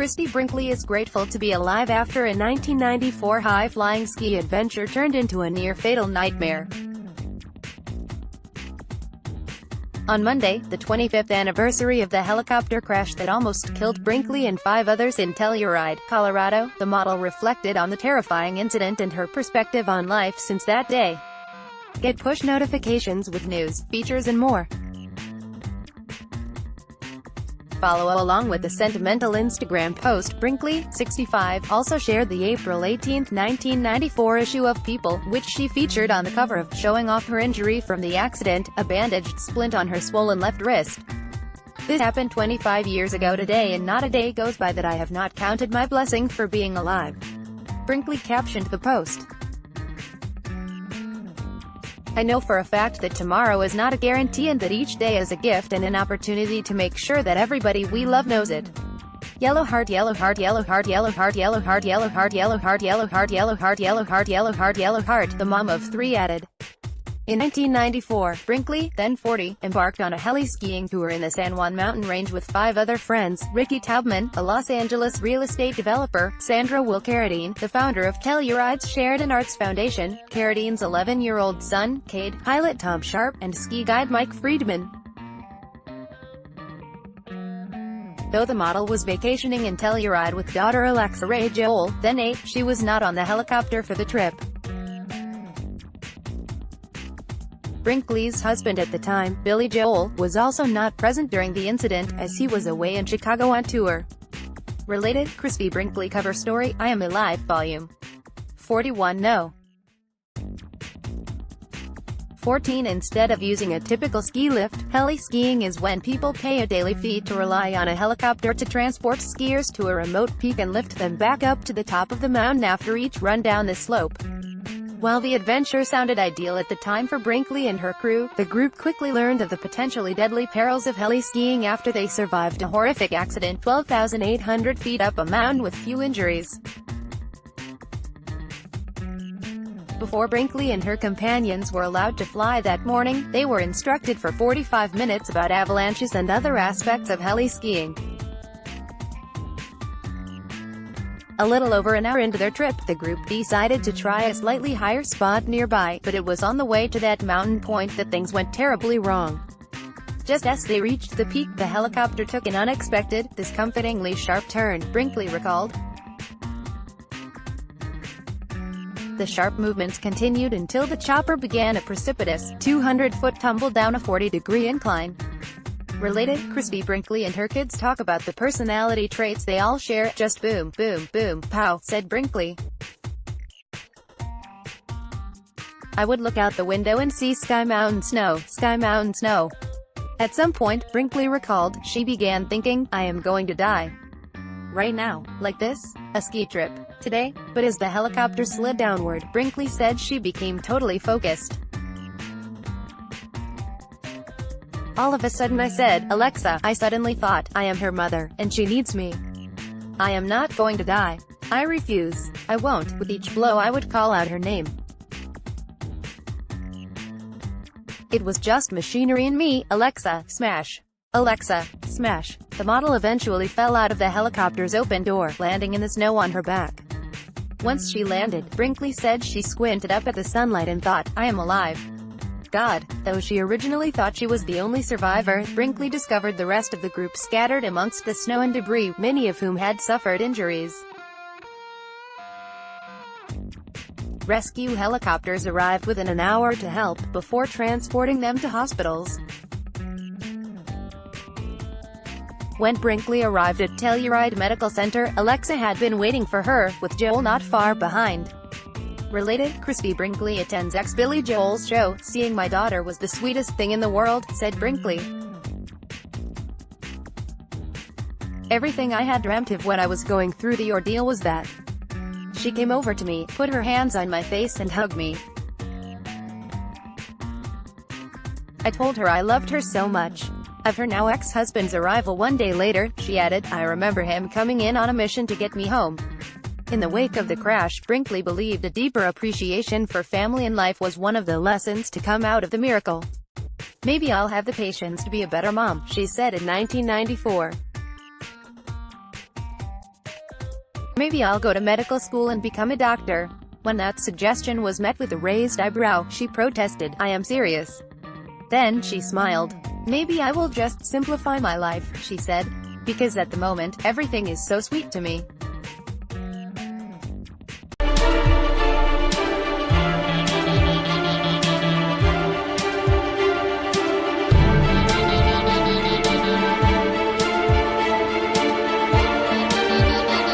Christie Brinkley is grateful to be alive after a 1994 high-flying ski adventure turned into a near-fatal nightmare. On Monday, the 25th anniversary of the helicopter crash that almost killed Brinkley and 5 others in Telluride, Colorado, the model reflected on the terrifying incident and her perspective on life since that day. Get push notifications with news, features and more. Follow along with the sentimental Instagram post. Brinkley, 65, also shared the April 18, 1994 issue of People, which she featured on the cover of, showing off her injury from the accident, a bandaged splint on her swollen left wrist. This happened 25 years ago today, and not a day goes by that I have not counted my blessings for being alive. Brinkley captioned the post. I know for a fact that tomorrow is not a guarantee and that each day is a gift and an opportunity to make sure that everybody we love knows it. Yellow heart, yellow heart, yellow heart, yellow heart, yellow heart, yellow heart, yellow heart, yellow heart, yellow heart, yellow heart, yellow heart, yellow heart, the mom of 3 added. In 1994, Brinkley, then 40, embarked on a heli-skiing tour in the San Juan mountain range with 5 other friends: Ricky Taubman, a Los Angeles real estate developer; Sandra Will Carradine, the founder of Telluride's Sheridan Arts Foundation; Carradine's 11-year-old son, Cade; pilot Tom Sharp; and ski guide Mike Friedman. Though the model was vacationing in Telluride with daughter Alexa Ray Joel, then 8, she was not on the helicopter for the trip. Brinkley's husband at the time, Billy Joel, was also not present during the incident, as he was away in Chicago on tour. Related, Christie Brinkley cover story, I Am Alive, Volume 41. No. 14. Instead of using a typical ski lift, heli-skiing is when people pay a daily fee to rely on a helicopter to transport skiers to a remote peak and lift them back up to the top of the mountain after each run down the slope. While the adventure sounded ideal at the time for Brinkley and her crew, the group quickly learned of the potentially deadly perils of heli-skiing after they survived a horrific accident 12,800 feet up a mountain with few injuries. Before Brinkley and her companions were allowed to fly that morning, they were instructed for 45 minutes about avalanches and other aspects of heli-skiing. A little over an hour into their trip, the group decided to try a slightly higher spot nearby, but it was on the way to that mountain point that things went terribly wrong. Just as they reached the peak, the helicopter took an unexpected, discomfitingly sharp turn, Brinkley recalled. The sharp movements continued until the chopper began a precipitous, 200-foot tumble down a 40-degree incline. Related, Christie Brinkley and her kids talk about the personality traits they all share. Just boom, boom, boom, pow, said Brinkley. I would look out the window and see sky, mountain, snow, sky, mountain, snow. At some point, Brinkley recalled, she began thinking, I am going to die. Right now. Like this? A ski trip. Today? But as the helicopter slid downward, Brinkley said she became totally focused. All of a sudden I said, Alexa, I suddenly thought, I am her mother, and she needs me. I am not going to die. I refuse. I won't. With each blow I would call out her name. It was just machinery and me. Alexa, smash. Alexa, smash. The model eventually fell out of the helicopter's open door, landing in the snow on her back. Once she landed, Brinkley said she squinted up at the sunlight and thought, I am alive. God. Though she originally thought she was the only survivor, Brinkley discovered the rest of the group scattered amongst the snow and debris, many of whom had suffered injuries. Rescue helicopters arrived within an hour to help, before transporting them to hospitals. When Brinkley arrived at Telluride Medical Center, Alexa had been waiting for her, with Joel not far behind. Related, Christie Brinkley attends ex-Billy Joel's show. Seeing my daughter was the sweetest thing in the world, said Brinkley. Everything I had dreamt of when I was going through the ordeal was that. She came over to me, put her hands on my face and hugged me. I told her I loved her so much. Of her now ex-husband's arrival one day later, she added, I remember him coming in on a mission to get me home. In the wake of the crash, Brinkley believed a deeper appreciation for family and life was one of the lessons to come out of the miracle. Maybe I'll have the patience to be a better mom, she said in 1994. Maybe I'll go to medical school and become a doctor. When that suggestion was met with a raised eyebrow, she protested, "I am serious." Then she smiled. "Maybe I will just simplify my life," she said, "because at the moment, everything is so sweet to me."